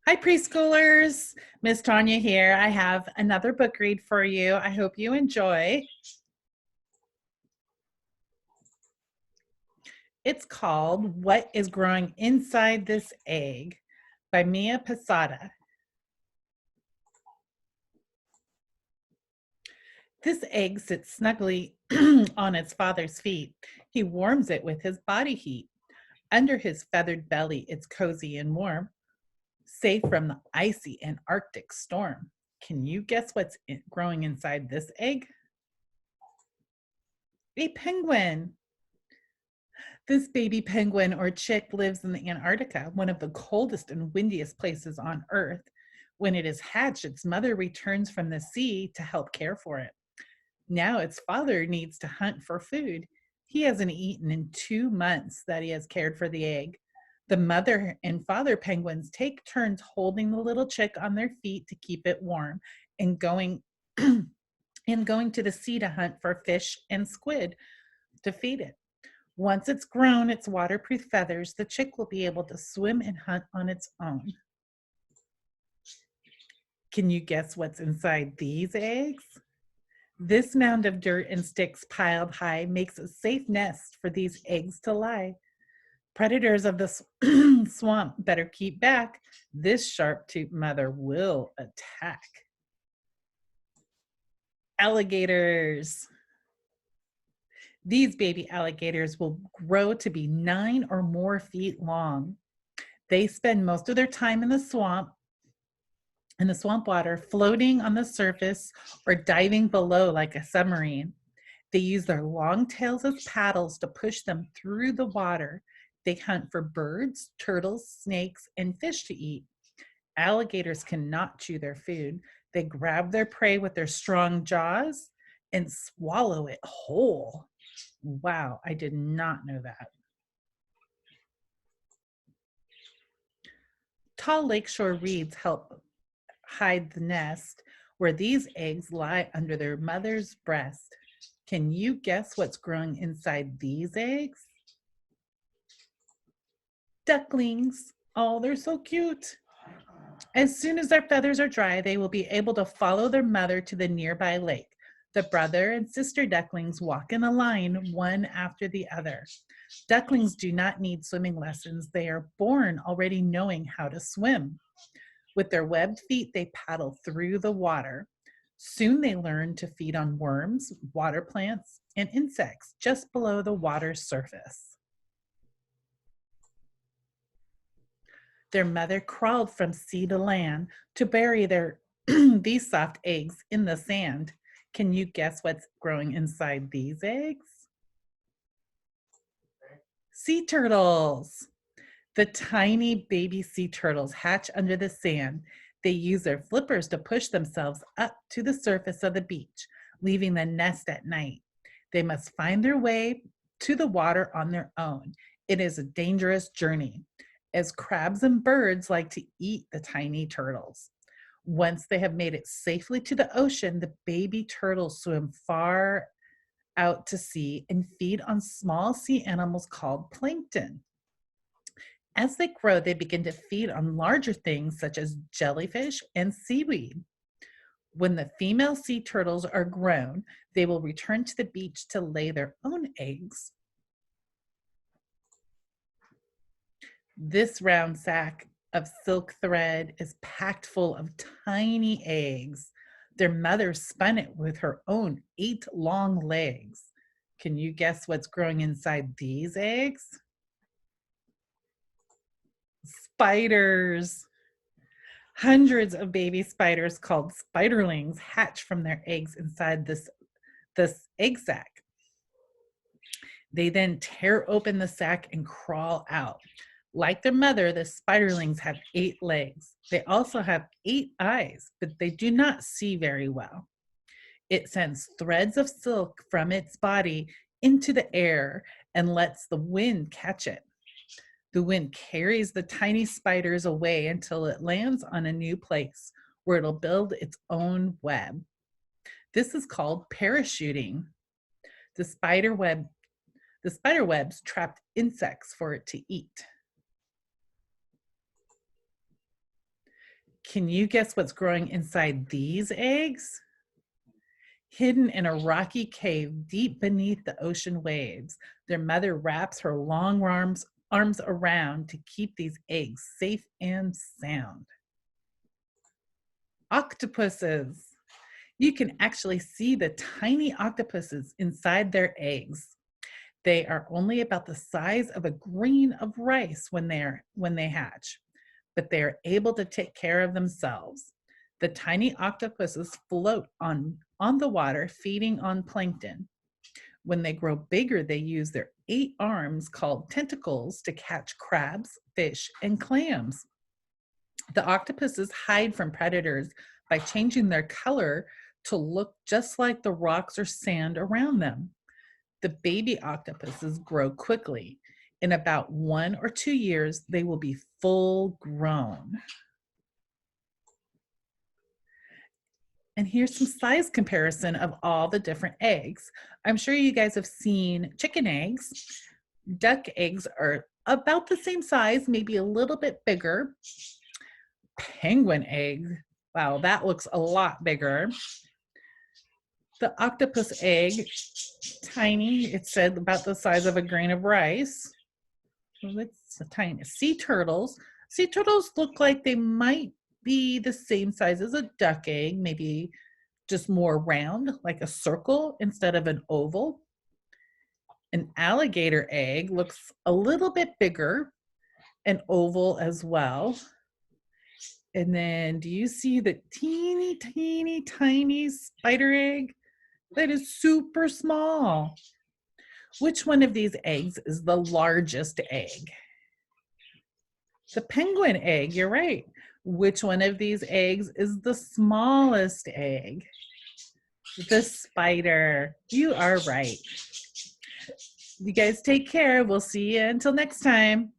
Hi, preschoolers. Miss Tanya here. I have another book read for you. I hope you enjoy. It's called What is Growing Inside This Egg by Mia Posada. This egg sits snugly on its father's feet. He warms it with his body heat. Under his feathered belly, it's cozy and warm, safe from the icy and Arctic storm. Can you guess what's growing inside this egg? A penguin. This baby penguin or chick lives in the Antarctica, one of the coldest and windiest places on Earth. When it is hatched, its mother returns from the sea to help care for it. Now its father needs to hunt for food. He hasn't eaten in 2 months that he has cared for the egg. The mother and father penguins take turns holding the little chick on their feet to keep it warm and going to the sea to hunt for fish and squid to feed it. Once it's grown its waterproof feathers, the chick will be able to swim and hunt on its own. Can you guess what's inside these eggs? This mound of dirt and sticks piled high makes a safe nest for these eggs to lie. Predators of the swamp better keep back. This sharp-toothed mother will attack. Alligators. These baby alligators will grow to be 9 or more feet long. They spend most of their time in the swamp water, floating on the surface or diving below like a submarine. They use their long tails as paddles to push them through the water. They hunt for birds, turtles, snakes, and fish to eat. Alligators cannot chew their food. They grab their prey with their strong jaws and swallow it whole. Wow, I did not know that. Tall lakeshore reeds help hide the nest where these eggs lie under their mother's breast. Can you guess what's growing inside these eggs? Ducklings. Oh, they're so cute. As soon as their feathers are dry, they will be able to follow their mother to the nearby lake. The brother and sister ducklings walk in a line, one after the other. Ducklings do not need swimming lessons. They are born already knowing how to swim. With their webbed feet, they paddle through the water. Soon they learn to feed on worms, water plants, and insects just below the water's surface. Their mother crawled from sea to land to bury these soft eggs in the sand. Can you guess what's growing inside these eggs? Sea turtles. The tiny baby sea turtles hatch under the sand. They use their flippers to push themselves up to the surface of the beach, leaving the nest at night. They must find their way to the water on their own. It is a dangerous journey, as crabs and birds like to eat the tiny turtles. Once they have made it safely to the ocean, the baby turtles swim far out to sea and feed on small sea animals called plankton. As they grow, they begin to feed on larger things such as jellyfish and seaweed. When the female sea turtles are grown, they will return to the beach to lay their own eggs. This round sack of silk thread is packed full of tiny eggs. Their mother spun it with her own 8 long legs. Can you guess what's growing inside these eggs? Spiders. Hundreds of baby spiders called spiderlings hatch from their eggs inside this egg sac. They then tear open the sac and crawl out. Like their mother, the spiderlings have 8 legs. They also have 8 eyes, but they do not see very well. It sends threads of silk from its body into the air and lets the wind catch it. The wind carries the tiny spiders away until it lands on a new place where it'll build its own web. This is called parachuting. The spider webs trapped insects for it to eat. Can you guess what's growing inside these eggs? Hidden in a rocky cave deep beneath the ocean waves, their mother wraps her long arms around to keep these eggs safe and sound. Octopuses. You can actually see the tiny octopuses inside their eggs. They are only about the size of a grain of rice when they hatch, but they are able to take care of themselves. The tiny octopuses float on the water, feeding on plankton. When they grow bigger, they use their 8 arms called tentacles to catch crabs, fish, and clams. The octopuses hide from predators by changing their color to look just like the rocks or sand around them. The baby octopuses grow quickly. In about 1 or 2 years, they will be full grown. And here's some size comparison of all the different eggs. I'm sure you guys have seen chicken eggs. Duck eggs are about the same size, maybe a little bit bigger. Penguin egg, wow, that looks a lot bigger. The octopus egg, tiny, it said about the size of a grain of rice. Well, it's tiny. Sea turtles. Sea turtles look like they might be the same size as a duck egg, maybe just more round, like a circle instead of an oval. An alligator egg looks a little bit bigger, an oval as well. And then do you see the teeny, teeny, tiny spider egg? That is super small. Which one of these eggs is the largest egg? The penguin egg, you're right. Which one of these eggs is the smallest egg? The spider. You are right. You guys take care. We'll see you until next time.